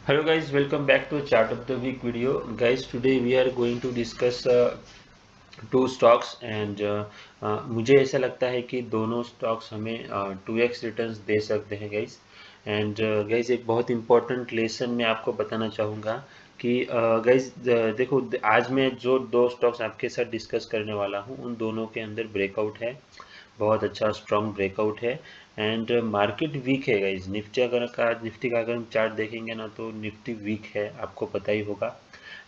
Hello guys, welcome back to Chart of the Week video. Guys, today we are going to discuss two stocks and मुझे ऐसा लगता है कि दोनों stocks हमें 2x रिटर्न्स दे सकते हैं गाइस। एंड गाइस एक बहुत इंपॉर्टेंट लेसन मैं आपको बताना चाहूँगा कि गाइस देखो आज मैं जो दो स्टॉक्स आपके साथ डिस्कस करने वाला हूँ उन दोनों के अंदर ब्रेकआउट है, बहुत अच्छा स्ट्रॉन्ग ब्रेकआउट है। एंड मार्केट वीक है गाइज। निफ्टी का अगर हम चार्ट देखेंगे ना तो निफ्टी वीक है, आपको पता ही होगा।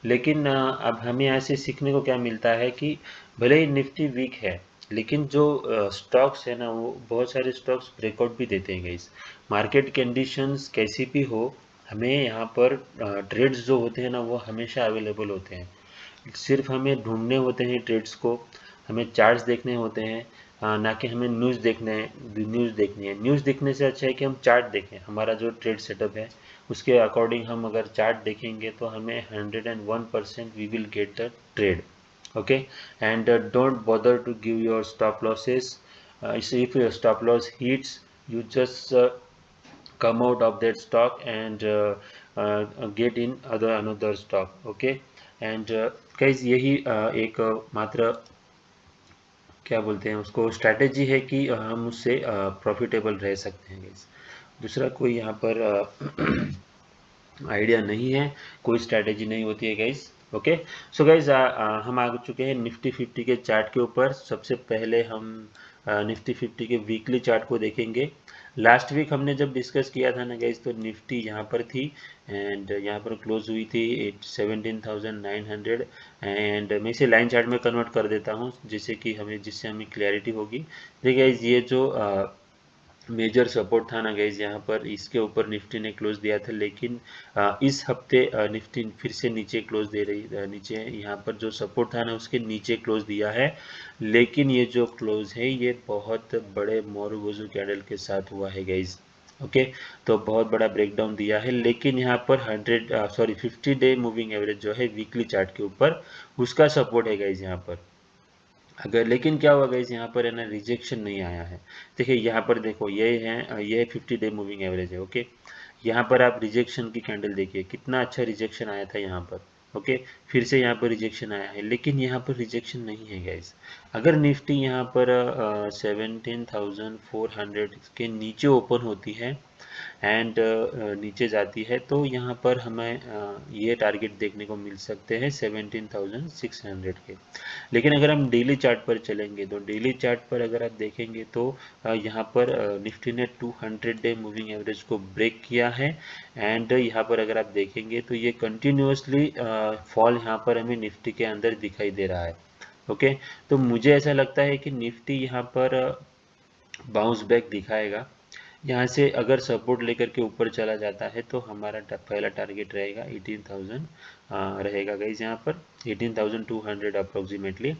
लेकिन अब हमें यहाँ से सीखने को क्या मिलता है कि भले ही निफ्टी वीक है लेकिन जो स्टॉक्स है ना वो बहुत सारे स्टॉक्स ब्रेकआउट भी देते हैं गाइज। मार्केट कंडीशंस कैसी भी हो, हमें यहाँ पर ट्रेड्स जो होते हैं ना वो हमेशा अवेलेबल होते हैं। सिर्फ हमें ढूंढने होते हैं ट्रेड्स को, हमें चार्ट्स देखने होते हैं, ना कि हमें न्यूज़ देखनी है। न्यूज़ देखने से अच्छा है कि हम चार्ट देखें। हमारा जो ट्रेड सेटअप है उसके अकॉर्डिंग हम अगर चार्ट देखेंगे तो हमें 101% we will get the trade. Okay, and don't bother to give your stop losses. If your stop loss hits, you just come out of that stock and get in another stock. Okay, and guys यही एक मात्र क्या बोलते हैं उसको strategy है कि हम उससे प्रॉफिटेबल रह सकते हैं गाइस। दूसरा कोई यहाँ पर आइडिया नहीं है, कोई स्ट्रैटेजी नहीं होती है गाइस। ओके, सो गाइस हम आ चुके हैं निफ्टी 50 के चार्ट के ऊपर। सबसे पहले हम निफ्टी 50 के वीकली चार्ट को देखेंगे। लास्ट वीक हमने जब डिस्कस किया था ना गाइस तो निफ्टी यहाँ पर थी एंड यहाँ पर क्लोज हुई थी 17,900। एंड मैं इसे लाइन चार्ट में कन्वर्ट कर देता हूँ जिससे हमें क्लैरिटी होगी। देखिए गाइस ये जो मेजर सपोर्ट था ना गाइज, यहाँ पर इसके ऊपर निफ्टी ने क्लोज दिया था, लेकिन इस हफ्ते निफ्टी फिर से नीचे क्लोज दे रही नीचे यहाँ पर जो सपोर्ट था ना उसके नीचे क्लोज दिया है। लेकिन ये जो क्लोज है ये बहुत बड़े मोरुगोजू कैंडल के साथ हुआ है गाइज। ओके, तो बहुत बड़ा ब्रेकडाउन दिया है, लेकिन यहाँ पर 50 डे मूविंग एवरेज जो है वीकली चार्ट के ऊपर उसका सपोर्ट है गाइज यहाँ पर। अगर लेकिन क्या हुआ गाइस, यहाँ पर है ना रिजेक्शन नहीं आया है। देखिए यहाँ पर देखो ये 50 डे मूविंग एवरेज है। ओके, यहाँ पर आप रिजेक्शन की कैंडल देखिए, कितना अच्छा रिजेक्शन आया था यहाँ पर। ओके, फिर से यहाँ पर रिजेक्शन आया है, लेकिन यहाँ पर रिजेक्शन नहीं है गाइस। अगर निफ्टी यहाँ पर 17,400 के नीचे ओपन होती है एंड नीचे जाती है तो यहाँ पर हमें ये टारगेट देखने को मिल सकते हैं 17,600 के। लेकिन अगर हम डेली चार्ट पर चलेंगे तो डेली चार्ट पर अगर आप देखेंगे तो यहाँ पर निफ्टी ने 200 डे मूविंग एवरेज को ब्रेक किया है। एंड यहाँ पर अगर आप देखेंगे तो ये कंटिन्यूसली फॉल यहाँ पर हमें निफ्टी के अंदर दिखाई दे रहा है। ओके, तो मुझे ऐसा लगता है कि निफ्टी यहाँ पर बाउंस बैक दिखाएगा। यहाँ से अगर सपोर्ट लेकर के ऊपर चला जाता है तो हमारा पहला टारगेट रहेगा 18,000 रहेगा गाइज यहाँ पर 18,200 अप्रोक्सीमेटली।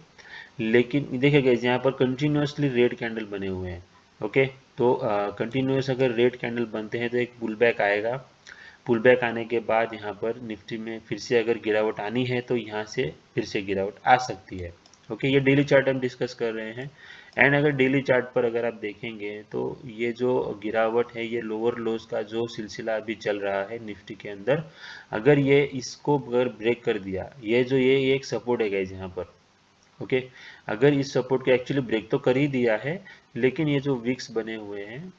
लेकिन देखिए गाइज यहाँ पर कंटिन्यूसली रेड कैंडल बने हुए हैं। ओके, तो कंटिन्यूस अगर रेड कैंडल बनते हैं तो एक पुल बैक आएगा। पुल बैक आने के बाद यहाँ पर निफ्टी में फिर से अगर गिरावट आनी है तो यहाँ से फिर से गिरावट आ सकती है। ओके, ये डेली चार्ट हम डिस्कस कर रहे हैं। एंड अगर डेली चार्ट पर अगर आप देखेंगे तो ये जो गिरावट है ये लोअर लोज का जो सिलसिला अभी चल रहा है निफ्टी के अंदर, अगर ये इसको अगर ब्रेक कर दिया, ये एक सपोर्ट है गाइस यहाँ पर। ओके, अगर इस सपोर्ट को एक्चुअली ब्रेक तो कर ही दिया है, लेकिन ये जो विक्स बने हुए हैं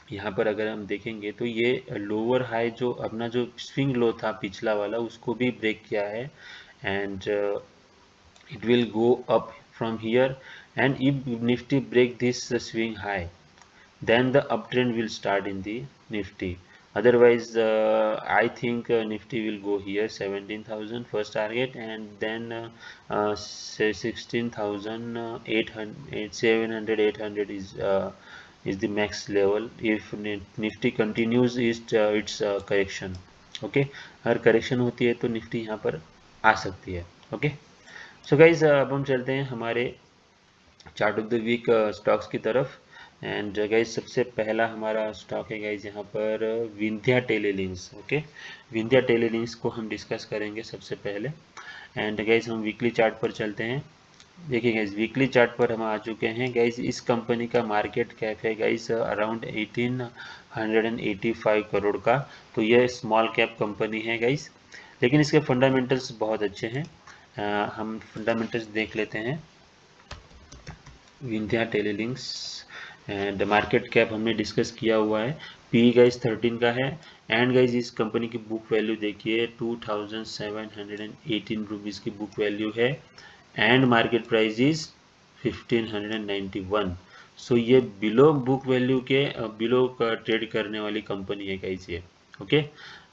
यहाँ पर अगर हम देखेंगे तो ये लोअर हाई जो अपना जो स्विंग लो था पिछला वाला उसको भी ब्रेक किया है। And it will go up from here, and if nifty break this swing high then the uptrend will start in the nifty. Otherwise I think nifty will go here 17,000 first target, and then say 16,800 700 800 is the max level if nifty continues its correction. Okay, अगर correction होती है तो Nifty यहाँ पर आ सकती है। Okay, so guys अब हम चलते हैं हमारे chart of the week stocks की तरफ। एंड गाइज सबसे पहला हमारा स्टॉक है गाइज यहाँ पर विंध्या टेलीलिंक्स। ओके, विंध्या टेलीलिंक्स को हम डिस्कस करेंगे सबसे पहले। एंड गाइज हम वीकली चार्ट पर चलते हैं। देखिए गाइज वीकली चार्ट पर हम आ चुके हैं गाइज। इस कंपनी का मार्केट कैप है गाइज अराउंड 1885 करोड़ का। तो ये स्मॉल कैप कंपनी है गाइज, लेकिन इसके फंडामेंटल्स बहुत अच्छे हैं। हम फंडामेंटल्स देख लेते हैं। विंध्या टेलीलिंक्स एंड मार्केट कैप हमने डिस्कस किया हुआ है। पी गाइज 13 का है। एंड गाइज इस कंपनी की बुक वैल्यू देखिए 2718 रुपीज़ की बुक वैल्यू है। And market price is 1591। सो ये बिलो बुक वैल्यू के बिलो ट्रेड करने वाली कंपनी है गाइज ये। ओके,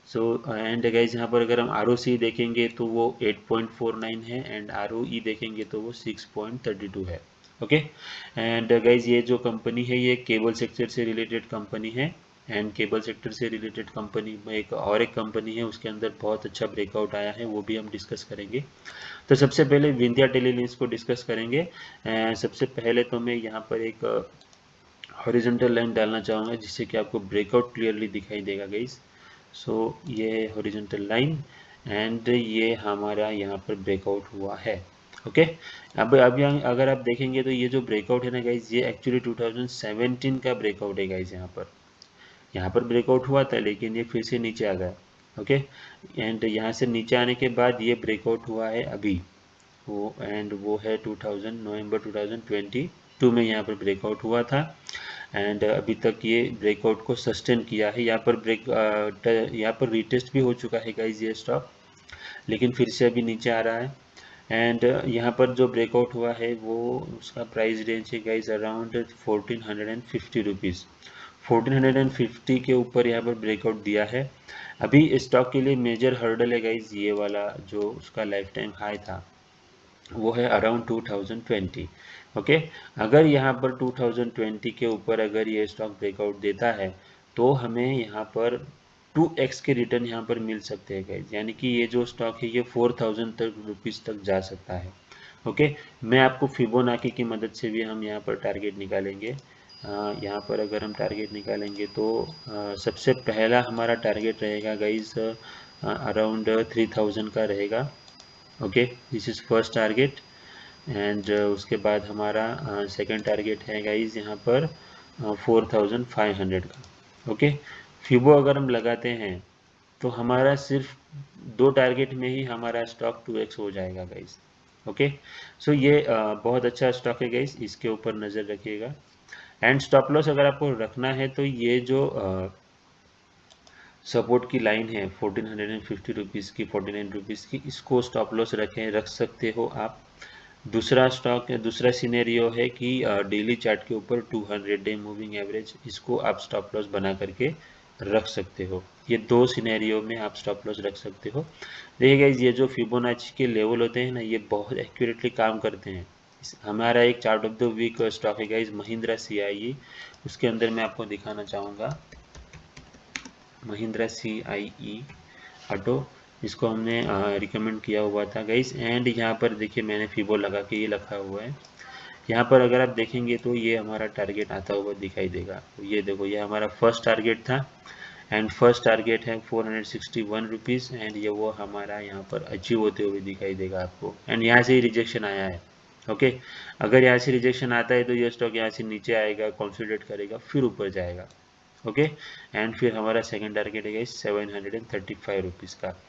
सो एंड गाइज यहाँ पर अगर हम आर देखेंगे तो वो 8.49 है, एंड आर देखेंगे तो वो 6.32 है। ओके, एंड गाइज ये जो कंपनी है ये केबल सेक्टर से रिलेटेड कंपनी है। एंड केबल सेक्टर से रिलेटेड कंपनी में एक कंपनी है, उसके अंदर बहुत अच्छा ब्रेकआउट आया है, वो भी हम डिस्कस करेंगे। तो सबसे पहले विंध्या टेलीलिंक्स को डिस्कस करेंगे। सबसे पहले तो मैं यहाँ पर एक हॉरिजॉन्टल लाइन डालना चाहूँगा जिससे कि आपको ब्रेकआउट क्लियरली दिखाई देगा गाइस। सो ये है हॉरिजॉन्टल लाइन, एंड ये हमारा यहाँ पर ब्रेकआउट हुआ है। ओके, अब यहाँ अगर आप देखेंगे तो ये जो ब्रेकआउट है ना गाइस, ये एक्चुअली 2017 का ब्रेकआउट है गाइस। यहाँ पर ब्रेकआउट हुआ था, लेकिन ये फिर से नीचे आ गया। ओके, एंड यहाँ से नीचे आने के बाद ये ब्रेकआउट हुआ है अभी, वो है 2000 नवंबर 2022 में यहाँ पर ब्रेकआउट हुआ था। एंड अभी तक ये ब्रेकआउट को सस्टेन किया है। यहाँ पर रीटेस्ट भी हो चुका है गाइज ये स्टॉक, लेकिन फिर से अभी नीचे आ रहा है। एंड यहाँ पर जो ब्रेकआउट हुआ है वो उसका प्राइस रेंज है गाइज अराउंड 1450 रुपीज़। 1450 के ऊपर यहाँ पर ब्रेकआउट दिया है। अभी स्टॉक के लिए मेजर हर्डल है गाइज ये वाला, जो उसका लाइफ टाइम हाई था वो है अराउंड 2020। ओके, अगर यहाँ पर 2020 के ऊपर अगर ये स्टॉक ब्रेकआउट देता है तो हमें यहाँ पर 2x के रिटर्न यहाँ पर मिल सकते हैं गाइज, यानी कि ये जो स्टॉक है ये 4000 तक रुपीज़ तक जा सकता है। ओके, मैं आपको फिबोनाची की मदद से भी हम यहाँ पर टारगेट निकालेंगे। यहाँ पर अगर हम टारगेट निकालेंगे तो सबसे पहला हमारा टारगेट रहेगा गाइज अराउंड 3000 का रहेगा। Okay, this is first target. And उसके बाद हमारा सेकंड टारगेट है गाइज यहाँ पर 4500 का। ओके, फिबो अगर हम लगाते हैं तो हमारा सिर्फ 2 टारगेट में ही हमारा स्टॉक 2x हो जाएगा गाइज। ओके, सो ये बहुत अच्छा स्टॉक है गाइज, इसके ऊपर नज़र रखिएगा। एंड स्टॉप लॉस अगर आपको रखना है तो ये जो सपोर्ट की लाइन है 1450 रुपीज़ की, 49 रुपीज़ की, इसको स्टॉप लॉस रख सकते हो आप। दूसरा सिनेरियो है कि डेली चार्ट के ऊपर 200 डे मूविंग एवरेज, इसको आप स्टॉप लॉस बना करके रख सकते हो। ये 2 सिनेरियो में आप स्टॉप लॉस रख सकते हो। देखिए गाइस, ये जो फिबोनाची के लेवल होते हैं ना, ये बहुत एक्यूरेटली काम करते हैं। हमारा एक chart of the week stock है गाइस महिंद्रा CIE, उसके अंदर मैं आपको दिखाना चाहूँगा महिंद्रा CIE ऑटो, इसको हमने रिकमेंड किया हुआ था गाइस। एंड यहाँ पर देखिए मैंने फिबो लगा के ये रखा हुआ है। यहाँ पर अगर आप देखेंगे तो ये हमारा टारगेट आता हुआ दिखाई देगा। तो ये देखो, ये हमारा फर्स्ट टारगेट था, एंड फर्स्ट टारगेट है 461 रुपीज़, एंड ये वो हमारा यहाँ पर अचीव होते हुए दिखाई देगा आपको। एंड यहाँ से ही रिजेक्शन आया है। ओके, अगर यहाँ से रिजेक्शन आता है तो ये स्टॉक यहाँ से नीचे आएगा, कंसोलिडेट करेगा, फिर ऊपर जाएगा। ओके, एंड फिर हमारा सेकंड टारगेट है 735 रुपीज़ का।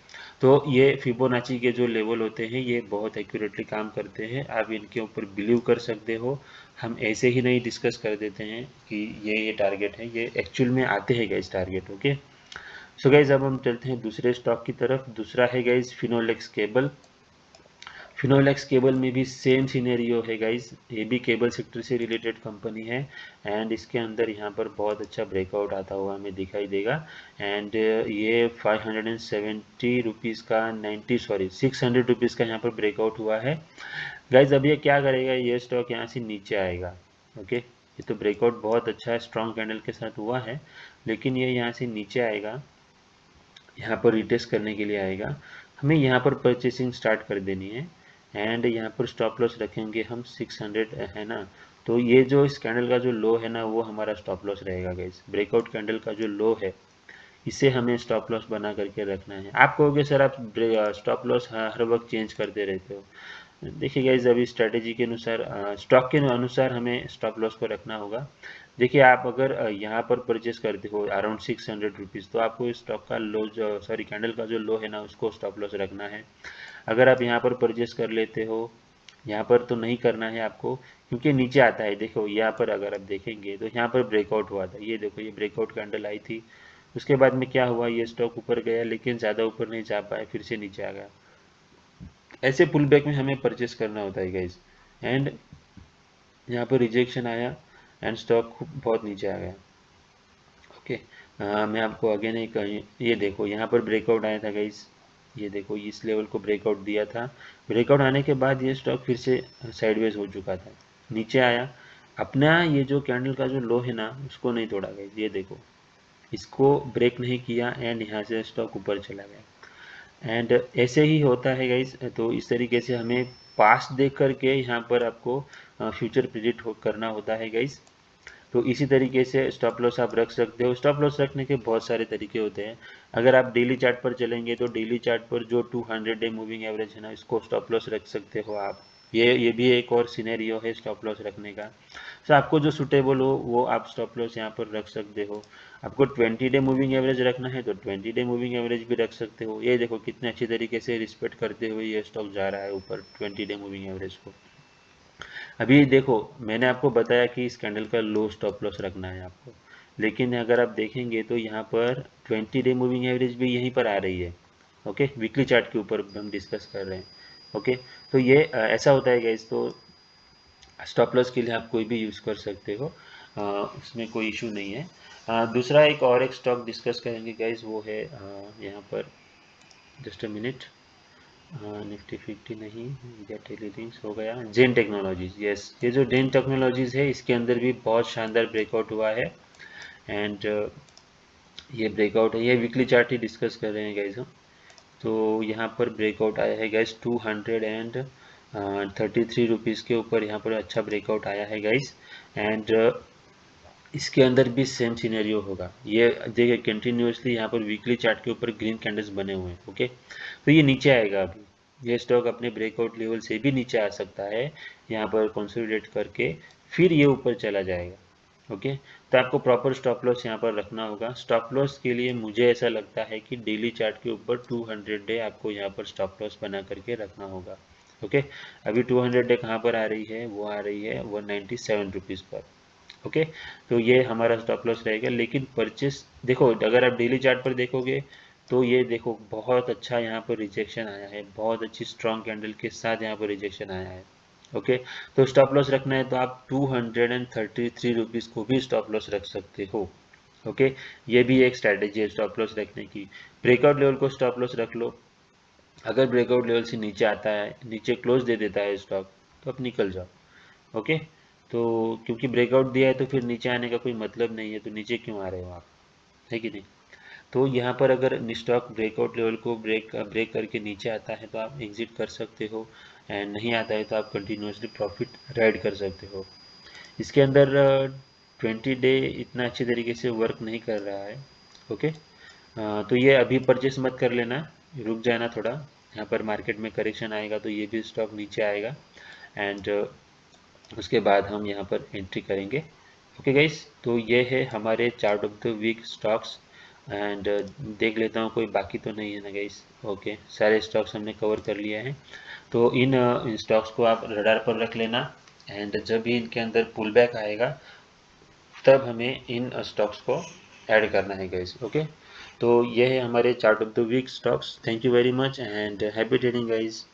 तो ये फिबोनाची के जो लेवल होते हैं ये बहुत एक्यूरेटली काम करते हैं, आप इनके ऊपर बिलीव कर सकते हो। हम ऐसे ही नहीं डिस्कस कर देते हैं कि ये टारगेट है, ये एक्चुअल में आते हैं guys target. Okay, so guys अब हम चलते हैं दूसरे स्टॉक की तरफ। दूसरा है guys Finolex cable. Finolex cable में भी सेम सिनेरियो है गाइज, ये भी केबल सेक्टर से रिलेटेड कंपनी है। एंड इसके अंदर यहाँ पर बहुत अच्छा ब्रेकआउट आता हुआ हमें दिखाई देगा। एंड ये 570 रुपीज़ का 600 रुपीज़ का यहाँ पर ब्रेकआउट हुआ है गाइज। अब ये क्या करेगा, ये स्टॉक यहाँ से नीचे आएगा। ओके, ये तो ब्रेकआउट बहुत अच्छा स्ट्रॉन्ग कैंडल के साथ हुआ है, लेकिन ये यहाँ से नीचे आएगा, यहाँ पर रिटेस्ट करने के लिए आएगा। हमें यहाँ पर परचेसिंग स्टार्ट कर देनी है। एंड यहाँ पर स्टॉप लॉस रखेंगे हम 600 है ना। तो ये जो इस कैंडल का जो लो है ना, वो हमारा स्टॉप लॉस रहेगा गाइस। ब्रेकआउट कैंडल का जो लो है इसे हमें स्टॉप लॉस बना करके रखना है। आप कहोगे सर आप स्टॉप लॉस हर वक्त चेंज करते रहते हो। देखिए गाइज, अभी स्ट्रेटेजी के अनुसार, स्टॉक के अनुसार हमें स्टॉप लॉस को रखना होगा। देखिए, आप अगर यहाँ पर परचेस करते हो अराउंड 600 रुपीज़, तो आपको इस स्टॉक का लो, जो सॉरी कैंडल का जो लो है ना, उसको स्टॉप लॉस रखना है। अगर आप यहाँ पर परचेस कर लेते हो, यहाँ पर तो नहीं करना है आपको, क्योंकि नीचे आता है। देखो यहाँ पर अगर आप देखेंगे तो यहाँ पर ब्रेकआउट हुआ था, ये देखो, ये ब्रेकआउट कैंडल आई थी। उसके बाद में क्या हुआ, ये स्टॉक ऊपर गया लेकिन ज़्यादा ऊपर नहीं जा पाया, फिर से नीचे आ गया। ऐसे पुल बैक में हमें परचेस करना होता है गाइज। एंड यहाँ पर रिजेक्शन आया एंड स्टॉक बहुत नीचे आ गया। ओके, मैं आपको अगेन एक, ये देखो यहाँ पर ब्रेकआउट आया था गाइज। ये देखो, इस लेवल को ब्रेकआउट दिया था। ब्रेकआउट आने के बाद ये स्टॉक फिर से साइडवेज हो चुका था, नीचे आया। अपना ये जो कैंडल का जो लो है ना, उसको नहीं तोड़ा गाइज। ये देखो, इसको ब्रेक नहीं किया एंड यहाँ से स्टॉक ऊपर चला गया। एंड ऐसे ही होता है गाइज। तो इस तरीके से हमें पास्ट देख करके यहाँ पर आपको फ्यूचर प्रिडिक्ट करना होता है गाइज। तो इसी तरीके से स्टॉप लॉस आप रख सकते हो। स्टॉप लॉस रखने के बहुत सारे तरीके होते हैं। अगर आप डेली चार्ट पर चलेंगे तो डेली चार्ट पर जो 200 डे मूविंग एवरेज है ना, इसको स्टॉप लॉस रख सकते हो आप। ये भी एक और सिनेरियो है स्टॉप लॉस रखने का। तो आपको जो सुटेबल हो वो आप स्टॉप लॉस यहाँ पर रख सकते हो। आपको 20 डे मूविंग एवरेज रखना है तो 20 डे मूविंग एवरेज भी रख सकते हो। ये देखो कितने अच्छी तरीके से रिस्पेक्ट करते हुए ये स्टॉक जा रहा है ऊपर 20 डे मूविंग एवरेज को। अभी देखो, मैंने आपको बताया कि इस कैंडल का लो स्टॉप लॉस रखना है आपको, लेकिन अगर आप देखेंगे तो यहाँ पर 20 डे मूविंग एवरेज भी यहीं पर आ रही है। ओके, वीकली चार्ट के ऊपर हम डिस्कस कर रहे हैं। ओके, तो ये ऐसा होता है गाइस। तो स्टॉप लॉस के लिए आप कोई भी यूज़ कर सकते हो, उसमें कोई इशू नहीं है। दूसरा एक स्टॉक डिस्कस करेंगे गाइस, वो है यहाँ पर, जस्ट अ मिनट, निफ्टी 50 नहीं, इंडिया टेलीलिंक्स हो गया, जेन टेक्नोलॉजीज। यस, ये जो जेन टेक्नोलॉजीज है, इसके अंदर भी बहुत शानदार ब्रेकआउट हुआ है। एंड ये ब्रेकआउट है, ये वीकली चार्ट ही डिस्कस कर रहे हैं गाइज हम। तो यहाँ पर ब्रेकआउट आया है गाइज 233 रुपीज़ के ऊपर, यहाँ पर अच्छा ब्रेकआउट आया है गाइज। एंड इसके अंदर भी सेम सिनेरियो होगा। ये देखिए, कंटिन्यूसली यहाँ पर वीकली चार्ट के ऊपर ग्रीन कैंडल्स बने हुए हैं। ओके, तो ये नीचे आएगा अभी। ये स्टॉक अपने ब्रेकआउट लेवल से भी नीचे आ सकता है, यहाँ पर कंसोलिडेट करके फिर ये ऊपर चला जाएगा। ओके, तो आपको प्रॉपर स्टॉप लॉस यहाँ पर रखना होगा। स्टॉप लॉस के लिए मुझे ऐसा लगता है कि डेली चार्ट के ऊपर 200 डे आपको यहाँ पर स्टॉप लॉस बना करके रखना होगा। ओके, अभी 200 डे कहाँ पर आ रही है, वो आ रही है 197 रुपीज़ पर। ओके, तो ये हमारा स्टॉप लॉस रहेगा। लेकिन परचेस देखो, अगर आप डेली चार्ट पर देखोगे तो ये देखो, बहुत अच्छा यहाँ पर रिजेक्शन आया है, बहुत अच्छी स्ट्रॉन्ग कैंडल के साथ यहाँ पर रिजेक्शन आया है। ओके, तो स्टॉप लॉस रखना है तो आप 233 रुपीज़ को भी स्टॉप लॉस रख सकते हो। ओके, ये भी एक स्ट्रैटेजी है स्टॉप लॉस रखने की। ब्रेकआउट लेवल को स्टॉप लॉस रख लो। अगर ब्रेकआउट लेवल से नीचे आता है, नीचे क्लोज दे देता है स्टॉक, तो आप निकल जाओ। ओके, तो क्योंकि ब्रेकआउट दिया है तो फिर नीचे आने का कोई मतलब नहीं है, तो नीचे क्यों आ रहे हो आप, है कि नहीं। तो यहाँ पर अगर स्टॉक ब्रेकआउट लेवल को ब्रेक करके नीचे आता है तो आप एग्जिट कर सकते हो। एंड नहीं आता है तो आप कंटिन्यूसली प्रॉफिट राइड कर सकते हो। इसके अंदर 20 डे इतना अच्छे तरीके से वर्क नहीं कर रहा है। ओके, तो ये अभी परचेस मत कर लेना, रुक जाना थोड़ा। यहाँ पर मार्केट में करेक्शन आएगा तो ये भी स्टॉक नीचे आएगा। एंड उसके बाद हम यहाँ पर एंट्री करेंगे। ओके गाइस, तो ये है हमारे chart of the week stocks. And देख लेता हूँ कोई बाकी तो नहीं है ना गाइस। ओके, सारे स्टॉक्स हमने कवर कर लिया है। तो इन स्टॉक्स को आप रडार पर रख लेना। एंड जब भी इनके अंदर पुल बैक आएगा तब हमें इन स्टॉक्स को ऐड करना है गाइस। ओके, तो ये है हमारे chart of the week stocks. Thank you very much and happy trading guys.